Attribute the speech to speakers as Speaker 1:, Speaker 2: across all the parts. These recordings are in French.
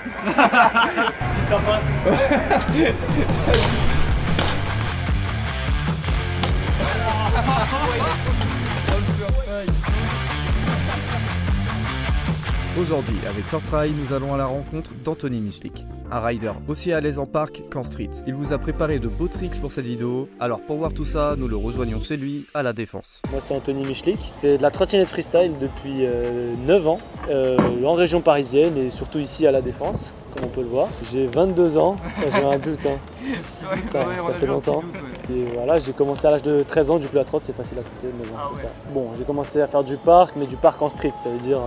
Speaker 1: Si ça passe.
Speaker 2: Aujourd'hui, avec First Try, nous allons à la rencontre d'Anthony Michlik, un rider aussi à l'aise en parc qu'en street. Il vous a préparé de beaux tricks pour cette vidéo, alors pour voir tout ça, nous le rejoignons chez lui, à La Défense.
Speaker 1: Moi c'est Anthony Michlik, je fais de la trottinette freestyle depuis 9 ans, en région parisienne et surtout ici à La Défense, comme on peut le voir. J'ai 22 ans, j'ai un doute, hein. Ça fait longtemps. Et voilà, j'ai commencé à l'âge de 13 ans, du coup la trotte c'est facile à côté, mais bon, c'est ça. Bon, j'ai commencé à faire du parc, mais du parc en street, ça veut dire,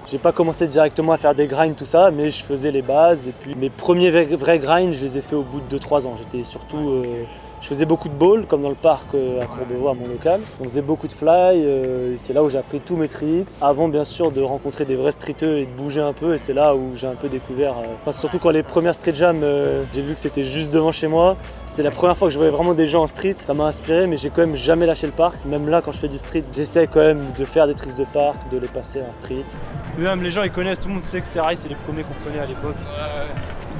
Speaker 1: j'ai pas commencé directement à faire des grinds tout ça, mais je faisais les bases et puis mes premiers vrais grinds, je les ai fait au bout de 2-3 ans. J'étais surtout, je faisais beaucoup de ball, comme dans le parc à Courbevoie, à mon local. On faisait beaucoup de fly, c'est là où j'ai appris tous mes tricks, avant bien sûr de rencontrer des vrais streeteux et de bouger un peu, et c'est là où j'ai un peu découvert, surtout quand les premières street jams, j'ai vu que c'était juste devant chez moi. C'est la première fois que je voyais vraiment des gens en street, ça m'a inspiré, mais j'ai quand même jamais lâché le parc. Même là, quand je fais du street, j'essaie quand même de faire des tricks de parc, de les passer en street. Même les gens ils connaissent, tout le monde sait que Serail c'est les premiers qu'on connaît à l'époque.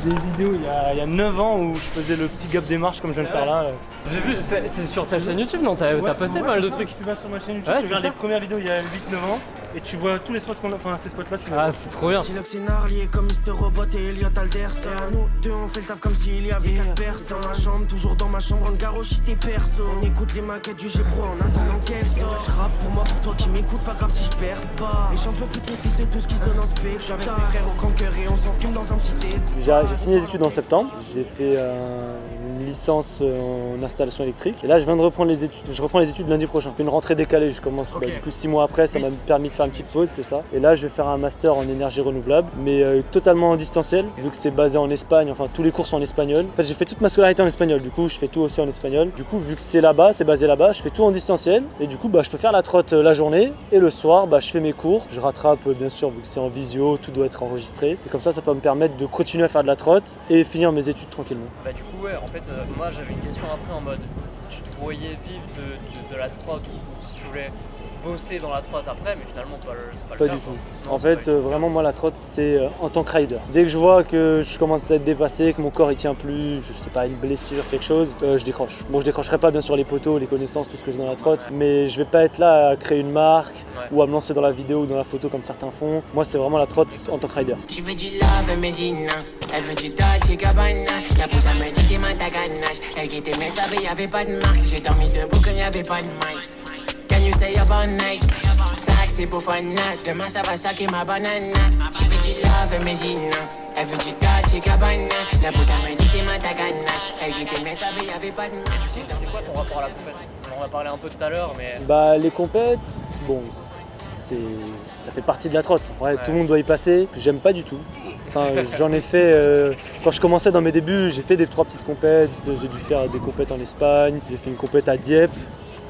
Speaker 1: Des vidéos il y a 9 ans où je faisais le petit gap des marches comme je viens de faire là.
Speaker 3: J'ai vu, c'est sur ta chaîne YouTube, non? T'as posté pas mal de trucs.
Speaker 1: Tu vas sur ma chaîne YouTube, tu regardes les premières vidéos il y a 8-9 ans et tu vois tous les spots qu'on a, enfin ces spots là tu les vois.
Speaker 3: Ah, c'est trop bien.
Speaker 4: Silox et Narlier comme Mr. Robot et Elliot Anderson. Nous deux on fait le taf comme s'il y avait 4 personnes. Dans ma chambre, toujours dans ma chambre, on garoche tes perso. On écoute les maquettes du G-Pro en attendant qu'elle sorte. Je rappe pour moi, pour toi qui m'écoute, pas grave si je perce pas. Les champions petits fils de tout ce qui se donne en spec. Je suis avec mes frères au conquer et on s'en filme dans un petit test.
Speaker 1: J'ai fini les études en septembre, j'ai fait une licence en installation électrique et là je viens de reprendre les études, je reprends les études lundi prochain. Je fais une rentrée décalée, je commence du coup 6 mois après, ça m'a permis de faire une petite pause, c'est ça. Et là je vais faire un master en énergie renouvelable, mais totalement en distanciel, vu que c'est basé en Espagne, enfin tous les cours sont en espagnol. En fait j'ai fait toute ma scolarité en espagnol, du coup je fais tout aussi en espagnol. Du coup vu que c'est là-bas, c'est basé là-bas, je fais tout en distanciel et du coup je peux faire la trotte la journée et le soir je fais mes cours. Je rattrape bien sûr vu que c'est en visio, tout doit être enregistré et comme ça peut me permettre de continuer à faire de la trotte et finir mes études tranquillement.
Speaker 5: Bah du coup ouais, en fait moi j'avais une question après en mode tu te voyais vivre de la trotte ou si tu voulais bosser dans la trotte après, mais finalement toi c'est pas le
Speaker 1: Pas
Speaker 5: cas.
Speaker 1: du tout.
Speaker 5: Non,
Speaker 1: En
Speaker 5: c'est
Speaker 1: fait
Speaker 5: pas du tout.
Speaker 1: vraiment moi la trotte c'est en tant que rider. Dès que je vois que je commence à être dépassé, que mon corps il tient plus, je sais pas, une blessure, quelque chose, je décroche. Bon je décrocherai pas bien sûr les poteaux, les connaissances, tout ce que j'ai dans la trotte, mais je vais pas être là à créer une marque ou à me lancer dans la vidéo ou dans la photo comme certains font. Moi c'est vraiment la trotte en tant que rider.
Speaker 4: Tu veux du love et Medina, elle veut du Dolce Gabbana. La puta me dit t'es ma ta ganache. Elle qui t'aimait savait y'avait pas de marque. J'ai dormi debout quand y'avait pas de mic. Can you say a bonne night? Ça c'est pour fun. Demain ça va saquer ma banane. Tu veux du love et Medina, elle veut du Dolce Gabbana. La puta me dit t'es ma ta ganache. Elle qui t'aimait savait y'avait pas de marque.
Speaker 5: C'est quoi ton rapport à la compète? On en a parlé un peu tout à l'heure mais...
Speaker 1: Bah les compètes, bon, ça fait partie de la trotte. Ouais, tout le monde doit y passer. J'aime pas du tout. Enfin, j'en ai fait quand je commençais dans mes débuts, j'ai fait 3 petites compètes. J'ai dû faire des compètes en Espagne. J'ai fait une compète à Dieppe,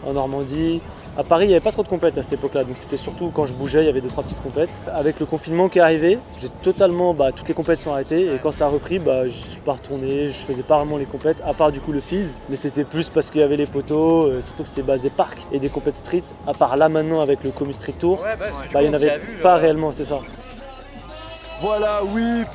Speaker 1: en Normandie. À Paris, il n'y avait pas trop de compètes à cette époque-là, donc c'était surtout quand je bougeais, il y avait 2-3 petites compètes. Avec le confinement qui est arrivé, j'ai totalement, toutes les compètes sont arrêtées et quand ça a repris, je suis pas retourné, je faisais pas vraiment les compètes, à part du coup le Fizz, mais c'était plus parce qu'il y avait les poteaux, surtout que c'est basé parc et des compètes street, à part là maintenant avec le Comu Street Tour, il n'y en avait pas réellement, c'est ça.
Speaker 6: Voilà, whip.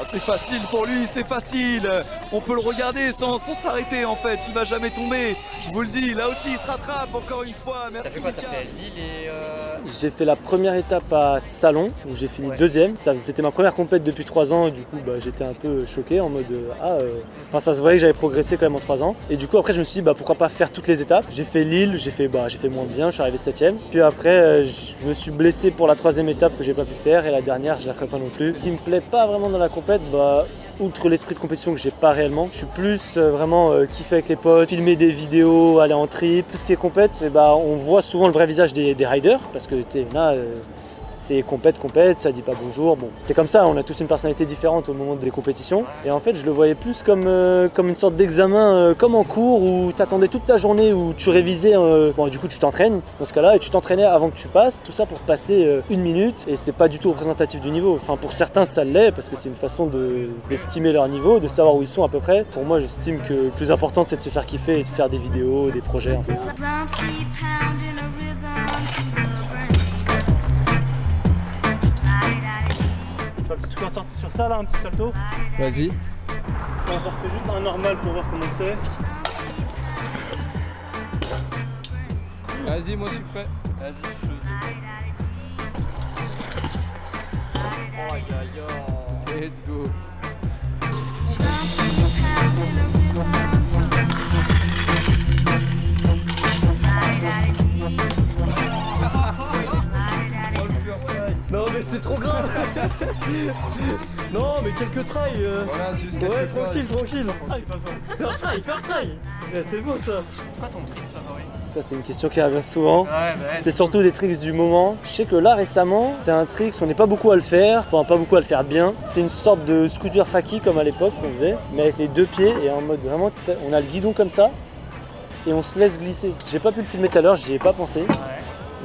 Speaker 6: C'est facile pour lui, c'est facile. On peut le regarder sans s'arrêter en fait. Il va jamais tomber. Je vous le dis, là aussi il se rattrape encore une fois.
Speaker 5: T'as
Speaker 6: Merci.
Speaker 5: fait quoi? T'as fait Lille et...
Speaker 1: J'ai fait la première étape à Salon, où j'ai fini deuxième. C'était ma première compète depuis 3 ans et du coup j'étais un peu choqué en mode ça se voyait que j'avais progressé quand même en 3 ans. Et du coup après je me suis dit pourquoi pas faire toutes les étapes. J'ai fait Lille, j'ai fait moins bien, je suis arrivé 7ème. Puis après je me suis blessé pour la 3e étape que j'ai pas pu faire et la dernière je la ferai pas non plus. Ce qui me plaît pas vraiment dans la compète, outre l'esprit de compétition que j'ai pas réellement, je suis plus vraiment kiffer avec les potes, filmer des vidéos, aller en trip. Tout ce qui est compète, on voit souvent le vrai visage des riders parce que c'est compète, ça dit pas bonjour. Bon, c'est comme ça, on a tous une personnalité différente au moment des compétitions. Et en fait, je le voyais plus comme une sorte d'examen, comme en cours où tu attendais toute ta journée, où tu révisais. Du coup, tu t'entraînes dans ce cas-là et tu t'entraînais avant que tu passes. Tout ça pour passer 1 minute et c'est pas du tout représentatif du niveau. Enfin, pour certains, ça l'est parce que c'est une façon d'estimer leur niveau, de savoir où ils sont à peu près. Pour moi, j'estime que le plus important, c'est de se faire kiffer et de faire des vidéos, des projets en fait. faire un petit truc en sortie sur ça là, un petit salto.
Speaker 2: Vas-y.
Speaker 1: On va faire juste un normal pour voir comment c'est.
Speaker 2: Vas-y, moi je suis prêt.
Speaker 5: Vas-y, chose. Oh, aïe, aïe, aïe.
Speaker 2: Let's go.
Speaker 1: Non mais c'est trop grave. Non mais quelques trails.
Speaker 2: Voilà, c'est juste
Speaker 1: Ouais,
Speaker 2: quelques
Speaker 1: tranquille. First try. C'est beau ça.
Speaker 5: C'est quoi ton trick favori?
Speaker 1: Ça c'est une question qui revient souvent.
Speaker 5: Ouais, bah ouais.
Speaker 1: C'est surtout des tricks du moment. Je sais que là récemment, c'est un trick, on n'est pas beaucoup à le faire, enfin pas beaucoup à le faire bien. C'est une sorte de scooter faki comme à l'époque qu'on faisait, mais avec les deux pieds et en mode vraiment, on a le guidon comme ça et on se laisse glisser. J'ai pas pu le filmer tout à l'heure, j'y ai pas pensé.
Speaker 5: Ouais.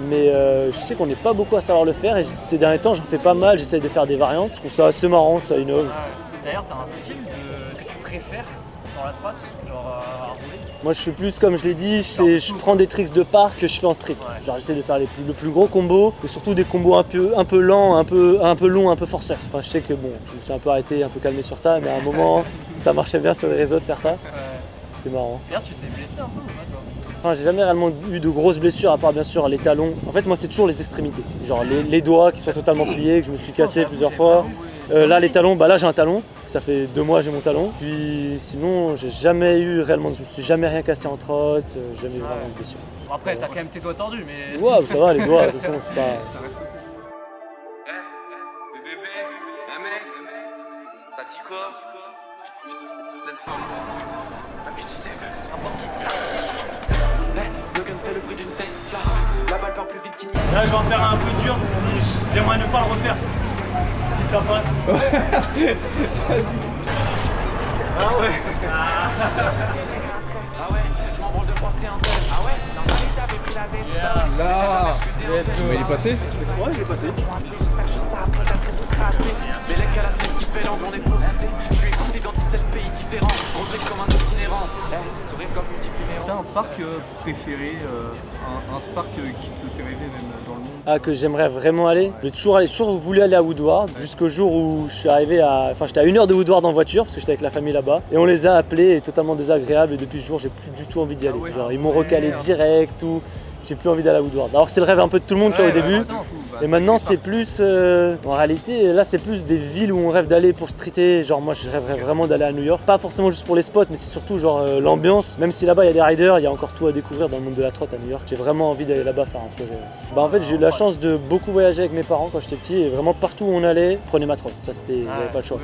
Speaker 1: Mais je sais qu'on n'est pas beaucoup à savoir le faire et ces derniers temps j'en fais pas mal, j'essaye de faire des variantes. Je trouve ça assez marrant, ça innove.
Speaker 5: Ouais. D'ailleurs, t'as un style que tu préfères dans la trotte, genre à rouler?
Speaker 1: Moi je suis plus comme je l'ai dit, je prends des tricks de parc que je fais en street.
Speaker 5: Ouais.
Speaker 1: Genre j'essaie de faire le plus gros combo et surtout des combos un peu lents, un peu longs, un peu forceurs. Enfin je sais que bon, je me suis un peu arrêté, un peu calmé sur ça, mais à un moment ça marchait bien sur les réseaux de faire ça.
Speaker 5: Ouais.
Speaker 1: C'était marrant.
Speaker 5: D'ailleurs, tu t'es blessé un peu ou pas, toi?
Speaker 1: Enfin j'ai jamais réellement eu de grosses blessures à part bien sûr les talons. En fait moi c'est toujours les extrémités. Genre les doigts qui sont totalement pliés, que je me suis cassé plusieurs fois. Là les talons, bah là j'ai un talon. Ça fait 2 mois j'ai mon talon. Puis sinon j'ai jamais eu réellement, je me suis jamais rien cassé en trotte, jamais eu vraiment de blessure.
Speaker 5: Bon, après, t'as quand même tes doigts tordus, mais.
Speaker 1: Ouais ça va les doigts, de toute façon c'est pas.
Speaker 5: Ça reste
Speaker 7: Bébé, MS, ça dit quoi? Let's go. La bitch is
Speaker 4: Le gun fait le bruit d'une Tesla. La balle part plus vite qu'il n'y
Speaker 1: Là je vais en faire un peu dur, j'aimerais ne pas le refaire. Si ça passe.
Speaker 2: Vas-y.
Speaker 1: Ah ouais.
Speaker 4: Ah ouais, je m'en branle de forcer un peu. Ah ouais, dans ma vie t'avais pris la tête.
Speaker 2: Là. Mais il est passé?
Speaker 1: Ouais je l'ai passé.
Speaker 4: J'espère juste pas après t'as très tout tracé. Mais les qu'à la fenêtre qui fait l'angle, on est posté. Je suis excité dans 17 pays différents. Rentré comme un itinérant. Sourire comme multiplié.
Speaker 6: T'as un parc préféré, un parc qui te fait rêver même dans le monde?
Speaker 1: Ah que j'aimerais vraiment aller. J'ai toujours voulu aller à Woodward jusqu'au jour où je suis arrivé à. Enfin j'étais à 1 heure de Woodward en voiture parce que j'étais avec la famille là-bas. Et on les a appelés et totalement désagréables et depuis ce jour j'ai plus du tout envie d'y aller.
Speaker 6: ouais.
Speaker 1: Genre ils m'ont recalé direct, tout. J'ai plus envie d'aller à Woodward. Alors que c'est le rêve un peu de tout le monde tu vois, au début. Et maintenant c'est plus. En réalité là c'est plus des villes où on rêve d'aller pour streeter. Genre moi je rêverais vraiment d'aller à New York. Pas forcément juste pour les spots mais c'est surtout genre l'ambiance. Même si là-bas il y a des riders, il y a encore tout à découvrir dans le monde de la trotte à New York. J'ai vraiment envie d'aller là-bas faire un projet. Bah en fait j'ai eu la chance de beaucoup voyager avec mes parents quand j'étais petit et vraiment partout où on allait, je prenais ma trotte. Ça c'était, j'avais pas le choix.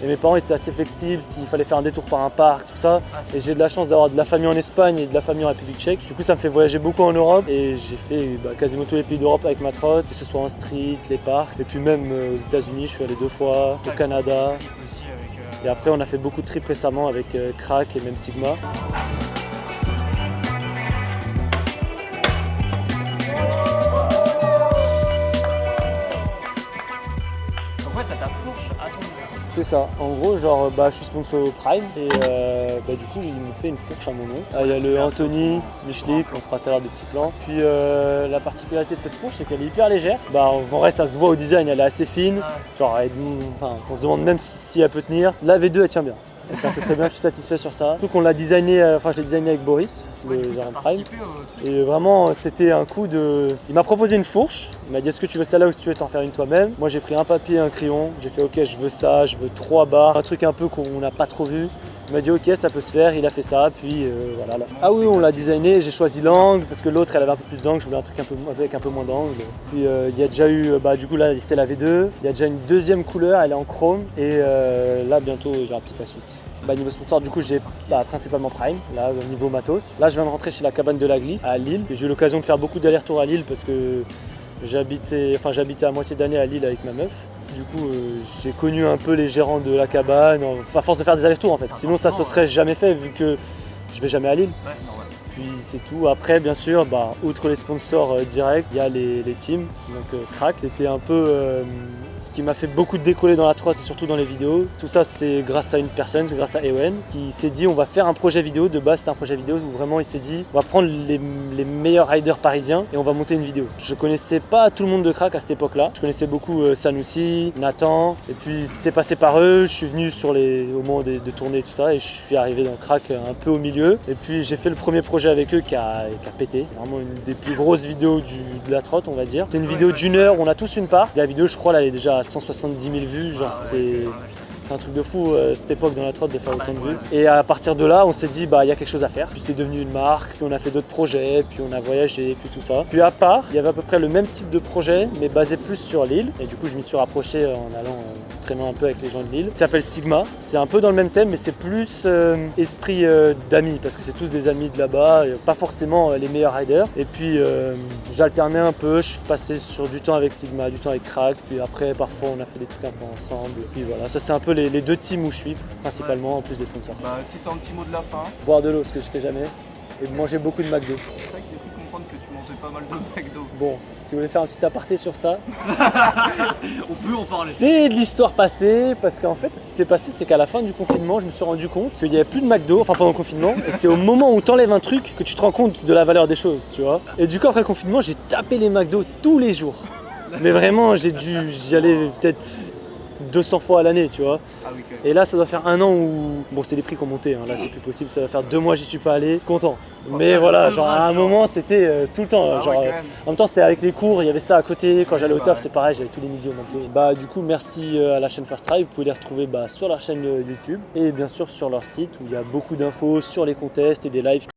Speaker 1: Et mes parents étaient assez flexibles s'il fallait faire un détour par un parc, tout ça. Et j'ai de la chance d'avoir de la famille en Espagne et de la famille en République tchèque. Du coup ça me fait voyager beaucoup en Europe et j'ai fait quasiment tous les pays d'Europe avec ma trotte, que ce soit en street, les parcs. Et puis même aux États-Unis, je suis allé 2 fois, au Canada.
Speaker 5: Aussi avec,
Speaker 1: Et après on a fait beaucoup de trips récemment avec Crack et même Sigma.
Speaker 5: Après, t'as ta fourche à ton niveau.
Speaker 1: C'est ça, en gros genre je suis sponsor au Prime et du coup ils m'ont fait une fourche à mon nom. Il y a le Anthony Michlik, on fera tout à l'heure des petits plans. Puis la particularité de cette fourche c'est qu'elle est hyper légère. En vrai ça se voit au design, elle est assez fine. Genre on se demande même si elle peut tenir. La V2 elle tient bien. Elle tient très bien, je suis satisfait sur ça. Surtout qu'on l'a designé, je l'ai designé avec Boris, le gérant de Prime. Et vraiment c'était un coup de. Il m'a proposé une fourche, il m'a dit est-ce que tu veux celle-là ou si tu veux t'en faire une toi-même. Moi j'ai pris un papier, un crayon, j'ai fait ok je veux ça, je veux 3 barres, un truc un peu qu'on n'a pas trop vu. Il m'a dit ok ça peut se faire, il a fait ça, puis voilà. Là. Ah oui on l'a designé, j'ai choisi l'angle parce que l'autre elle avait un peu plus d'angle, je voulais un truc avec un peu moins d'angle. Puis il y a déjà eu, du coup là c'est la V2, il y a déjà une deuxième couleur, elle est en chrome et là bientôt il y aura peut-être la suite. Niveau sponsor, du coup, j'ai principalement Prime, là, au niveau matos. Là, je viens de rentrer chez la cabane de la Glisse à Lille. J'ai eu l'occasion de faire beaucoup d'allers-retours à Lille parce que j'habitais à moitié d'année à Lille avec ma meuf. Du coup, j'ai connu un peu les gérants de la cabane, à force de faire des allers-retours en fait. Sinon, ça se serait jamais fait vu que je vais jamais à Lille.
Speaker 5: Ouais, normal.
Speaker 1: Puis c'est tout. Après, bien sûr, outre les sponsors directs, il y a les teams. Donc, Crack, c'était un peu. Ce qui m'a fait beaucoup décoller dans la trotte et surtout dans les vidéos. Tout ça c'est grâce à une personne, c'est grâce à Ewen qui s'est dit on va faire un projet vidéo. De base c'était un projet vidéo où vraiment il s'est dit on va prendre les meilleurs riders parisiens et on va monter une vidéo. Je connaissais pas tout le monde de Crack à cette époque-là. Je connaissais beaucoup Sanoussi, Nathan et puis c'est passé par eux. Je suis venu au moment de tourner et tout ça et je suis arrivé dans Crack un peu au milieu et puis j'ai fait le premier projet avec eux qui a pété. Vraiment une des plus grosses vidéos de la trotte on va dire. C'est une vidéo d'1 heure où on a tous une part. La vidéo je crois là elle est déjà à 170 000 vues, genre c'est un truc de fou cette époque dans la trotte de faire autant de vues. Et à partir de là on s'est dit bah il y a quelque chose à faire. Puis c'est devenu une marque, puis on a fait d'autres projets, puis on a voyagé, puis tout ça. Puis à part, il y avait à peu près le même type de projet mais basé plus sur l'île. Et du coup je m'y suis rapproché en allant traîner un peu avec les gens de l'île. Ça s'appelle Sigma, c'est un peu dans le même thème mais c'est plus esprit d'amis parce que c'est tous des amis de là-bas, pas forcément les meilleurs riders. Et puis j'alternais un peu, je suis passé sur du temps avec Sigma, du temps avec Crack, puis après parfois on a fait des trucs un peu ensemble. Puis voilà, ça c'est un peu les deux teams où je suis principalement en plus des sponsors.
Speaker 6: Bah, si t'as un petit mot de la fin.
Speaker 1: Boire de l'eau, ce que je fais jamais, et de manger beaucoup de McDo.
Speaker 6: C'est vrai que j'ai pu comprendre que tu mangeais pas mal de McDo.
Speaker 1: Bon, si vous voulez faire un petit aparté sur ça,
Speaker 3: On peut en parler.
Speaker 1: c'est de l'histoire passée parce qu'en fait ce qui s'est passé c'est qu'à la fin du confinement je me suis rendu compte qu'il n'y avait plus de McDo, enfin pendant le confinement, et c'est au moment où t'enlèves un truc que tu te rends compte de la valeur des choses, tu vois. Et du coup après le confinement j'ai tapé les McDo tous les jours. Mais vraiment j'y allais peut-être 200 fois à l'année, tu vois.
Speaker 6: Ah oui,
Speaker 1: Et là ça doit faire 1 an où, bon c'est les prix qui ont monté, hein. Là c'est plus possible, ça va faire 2 mois j'y suis pas allé, content. Mais voilà, genre à un moment c'était tout le temps, genre en même temps c'était avec les cours, il y avait ça à côté, quand j'allais au taf c'est pareil, j'allais tous les midis au McDo. Bah du coup merci à la chaîne First Try, vous pouvez les retrouver sur leur chaîne YouTube et bien sûr sur leur site où il y a beaucoup d'infos sur les contests et des lives